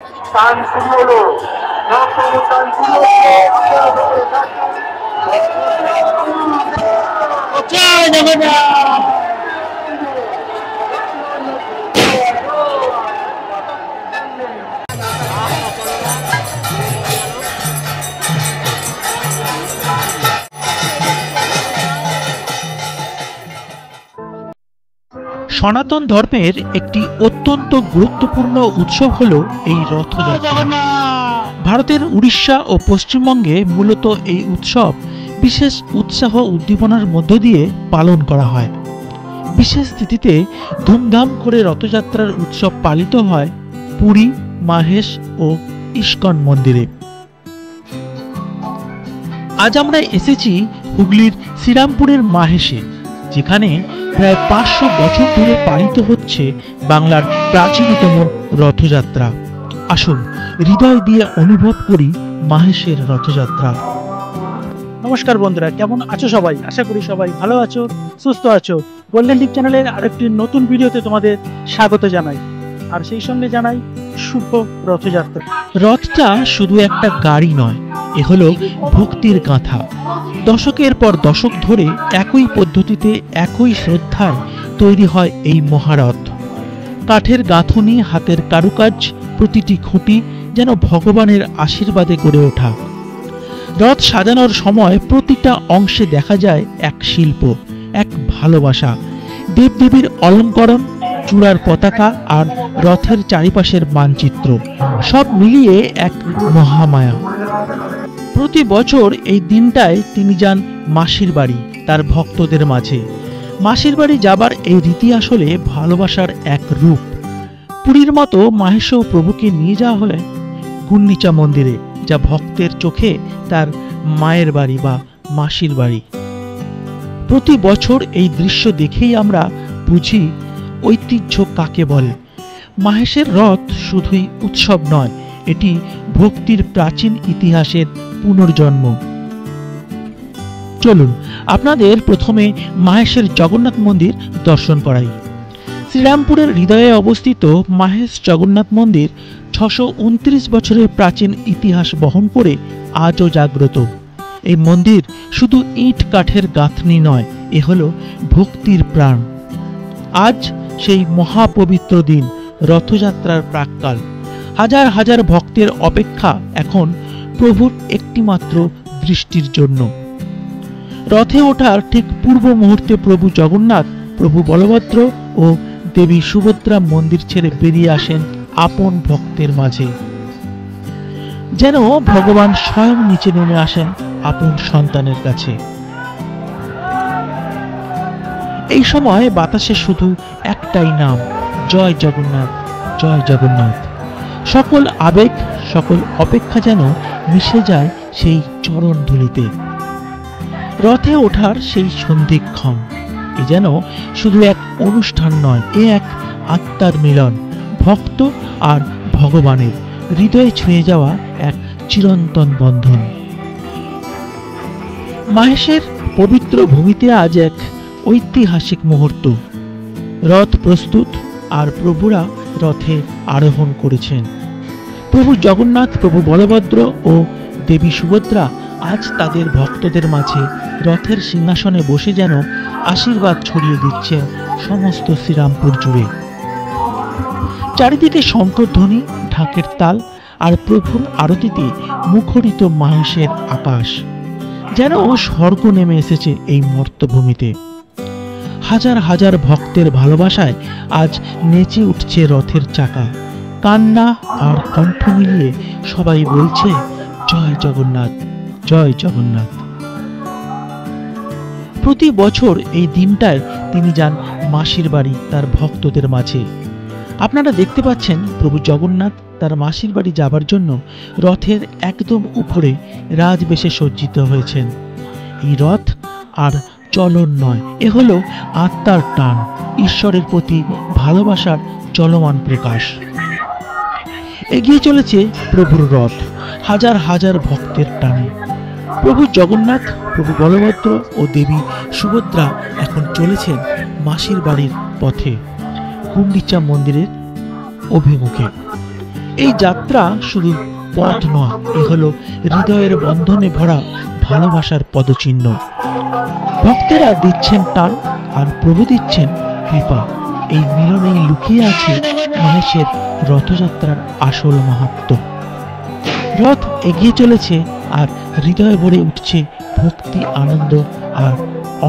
টান শুরু হলো, নতুন টান শুরু হলো। জয় জগন্নাথ। সনাতন ধর্মের একটি অত্যন্ত গুরুত্বপূর্ণ উৎসব হল এই রথযাত্রা। ভারতের উড়িষ্যা ও পশ্চিমবঙ্গে মূলত এই উৎসব বিশেষ উৎসাহ উদ্দীপনার মধ্য দিয়ে পালন করা হয়। বিশেষ তিথিতে ধুমধাম করে রথযাত্রার উৎসব পালিত হয় পুরী, মাহেশ ও ইস্কন মন্দিরে। আজ আমরা এসেছি হুগলির শ্রীরামপুরের মাহেশে, যেখানে প্রায় 500 বছর ধরে পালিত হচ্ছে বাংলার প্রাচীনতম রথযাত্রা। আসুন হৃদয় দিয়ে অনুভব করি মাহেশের রথযাত্রা। নমস্কার বন্ধুরা, কেমন আছো সবাই? আশা করি সবাই ভালো আছো, সুস্থ আছো। গোল্ডেন টিপ চ্যানেলের আরেকটি নতুন ভিডিওতে তোমাদের স্বাগত জানাই, আর সেই সঙ্গে জানাই শুভ রথযাত্রা। রথটা শুধু একটা গাড়ি নয়, এ হলো ভক্তির গাথা। দশকের পর দশক ধরে একই পদ্ধতিতে, একই শ্রদ্ধায় তৈরি হয় এই মহারথ। কাঠের গাঁথুনি, হাতের কারুকাজ, প্রতিটি খুঁটি যেন ভগবানের আশীর্বাদে গড়ে ওঠা। রথ সাজানোর সময় প্রতিটা অংশে দেখা যায় এক শিল্প, এক ভালোবাসা। দেবদেবীর অলঙ্করণ, চূড়ার পতাকা আর রথের চারিপাশের মানচিত্র সব মিলিয়ে এক মহামায়া। প্রতি বছর এই দিনটায় তিনি যান মাসির বাড়ি তার ভক্তদের মাঝে। মাসির বাড়ি যাবার এই রীতি আসলে ভালোবাসার এক রূপ। পুরীর মতো মাহেশেও প্রভুকে নিয়ে যাওয়া হলে গুন্ডিচা মন্দিরে, যা ভক্তের চোখে তার মায়ের বাড়ি বা মাসির বাড়ি। প্রতি বছর এই দৃশ্য দেখেই আমরা বুঝি ঐতিহ্য কাকে বলে। মাহেশের রথ শুধুই উৎসব নয়, এটি ভক্তির প্রাচীন ইতিহাসের পুনর্জন্ম। চলুন আপনাদের প্রথমে মাহেশের জগন্নাথ মন্দির দর্শন করাই। শ্রীরামপুরের হৃদয়ে অবস্থিত মাহেশ জগন্নাথ মন্দির 629 বছরের প্রাচীন ইতিহাস বহন করে আজও জাগ্রত। এই মন্দির শুধু ইট কাঠের গাঁথনি নয়, এ হলো ভক্তির প্রাণ। আজ সেই মহাপবিত্র দিন, রথযাত্রার প্রাক্কাল। হাজার হাজার ভক্তের অপেক্ষা এখন প্রভুর একটিমাত্র দৃষ্টির জন্য। রথে ওঠার ঠিক পূর্ব মুহূর্তে প্রভু জগন্নাথ, প্রভু বলভদ্র ও দেবী সুভদ্রা মন্দির ছেড়ে বেরিয়ে আসেন আপন ভক্তের মাঝে। যেন ভগবান স্বয়ং নিচে নেমে আসেন আপন সন্তানের কাছে। এই সময় বাতাসে শুধু একটাই নাম, জয় জগন্নাথ, জয় জগন্নাথ। সকল আবেগ, সকল অপেক্ষা যেন মিশে যায় সেই চরণ ধুলিতে। রথে ওঠার সেই সন্ধিক্ষণ, এ যেন শুধু এক অনুষ্ঠান নয়, এ এক আত্মার মিলন, ভক্ত আর ভগবানের হৃদয়ে ছুঁয়ে যাওয়া এক চিরন্তন বন্ধন। মাহেশের পবিত্র ভূমিতে আজ এক ঐতিহাসিক মুহূর্ত। রথ প্রস্তুত আর প্রভুরা রথে আরোহণ করেছেন। প্রভু জগন্নাথ, প্রভু বলভদ্র ও দেবী সুভদ্রা আজ তাদের ভক্তদের মাঝে রথের সিংহাসনে বসে যেন আশীর্বাদ ছড়িয়ে দিচ্ছে সমস্ত শ্রীরামপুর জুড়ে। চারিদিকে শঙ্খধ্বনি, ঢাকের তাল আর প্রভুর আরতিতে মুখরিত মাহেশের আকাশ। যেন স্বর্গ নেমে এসেছে এই মর্তভূমিতে। হাজার হাজার ভক্তের ভালোবাসায় আজ নেচে উঠছে রথের চাকা। কান্না আর কণ্ঠ মিলিয়ে সবাই বলছে জয় জগন্নাথ, জয় জগন্নাথ। প্রতি বছর এই দিনটায় তিনি যান মাসির বাড়ি তার ভক্তদের মাঝে। আপনারা দেখতে পাচ্ছেন প্রভু জগন্নাথ তার মাসির বাড়ি যাবার জন্য রথের একদম উপরে রাজবেশে সজ্জিত হয়েছেন। এই রথ আর চলন নয়, এ হলো আত্মার টান, ঈশ্বরের প্রতি ভালোবাসার চলমান প্রকাশ। এগিয়ে চলেছে প্রভুর রথ হাজার হাজার ভক্তের টানে। প্রভু জগন্নাথ, প্রভু বলভদ্র ও দেবী সুভদ্রা এখন চলেছেন মাসির বাড়ির পথে, গুন্ডিচা মন্দিরের অভিমুখে। এই যাত্রা শুধু পথ নয়, এ হলো হৃদয়ের বন্ধনে ভরা ভালোবাসার পদচিহ্ন। ভক্তেরা দিচ্ছেন টান আর প্রভু দিচ্ছেন কৃপা। এই মিলনেই লুকিয়ে আছে মহেশের রথযাত্রার আসল মাহাত্ম্য। রথ এগিয়ে চলেছে আর হৃদয়ে ভরে উঠছে ভক্তি, আনন্দ আর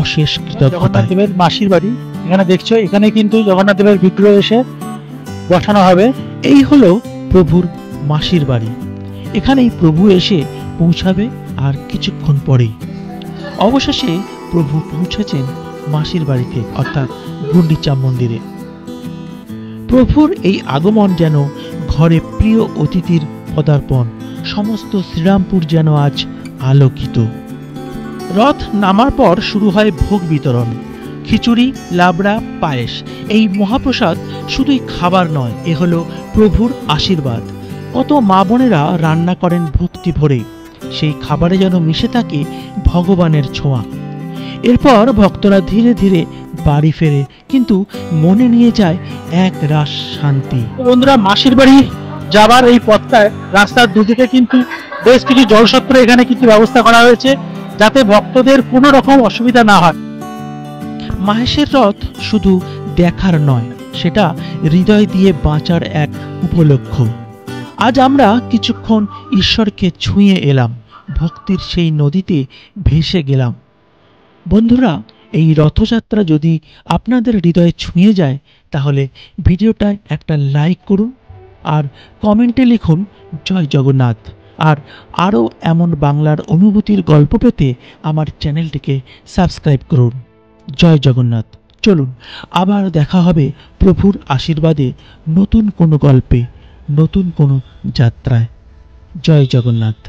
অশেষ কৃতজ্ঞতা। জগন্নাথ দেবের মাসির বাড়ি, এখানে দেখছো, এখানে কিন্তু জগন্নাথ দেবের বিগ্রহ এসে বসানো হবে। এই হলো প্রভুর মাসির বাড়ি। এখানেই প্রভু এসে পৌঁছাবে আর কিছুক্ষণ পরেই। অবশেষে প্রভু পৌঁছেছেন মাসির বাড়িতে, অর্থাৎ গুন্ডিচা মন্দিরে। প্রভুর এই আগমন যেন ঘরে প্রিয় অতিথির পদার্পণ। সমস্ত শ্রীরামপুর যেন আজ আলোকিত। রথ নামার পর শুরু হয় ভোগ বিতরণ। খিচুড়ি, লাবড়া, পায়েস। এই মহাপ্রসাদ শুধুই খাবার নয়, এ হলো প্রভুর আশীর্বাদ। কত মা বোনেরা রান্না করেন ভক্তি ভরে, সেই খাবারে যেন মিশে থাকে ভগবানের ছোঁয়া। এরপর ভক্তরা ধীরে ধীরে বাড়ি ফেরে, কিন্তু মনে নিয়ে যায় এক রাস শান্তি। তো বন্ধুরা, মাসির বাড়ি যাবার এই পথটায় রাস্তার দুদিকে কিন্তু বেশ কিছু জলসত্র এখানে কিছু ব্যবস্থা করা হয়েছে, যাতে ভক্তদের কোনো রকম অসুবিধা না হয়। মাহেশের রথ শুধু দেখার নয়, সেটা হৃদয় দিয়ে বাঁচার এক উপলক্ষ। আজ আমরা কিছুক্ষণ ঈশ্বরকে ছুঁয়ে এলাম, ভক্তির সেই নদীতে ভেসে গেলাম। বন্ধুরা, এই রথযাত্রা যদি আপনাদের হৃদয়ে ছুঁয়ে যায়, তাহলে ভিডিওটায় একটা লাইক করুন আর কমেন্টে লিখুন জয় জগন্নাথ। আর আরও এমন বাংলার অনুভূতির গল্প পেতে আমার চ্যানেলটিকে সাবস্ক্রাইব করুন। জয় জগন্নাথ। চলুন আবার দেখা হবে প্রভুর আশীর্বাদে নতুন কোনো গল্পে, নতুন কোনো যাত্রায়। জয় জগন্নাথ।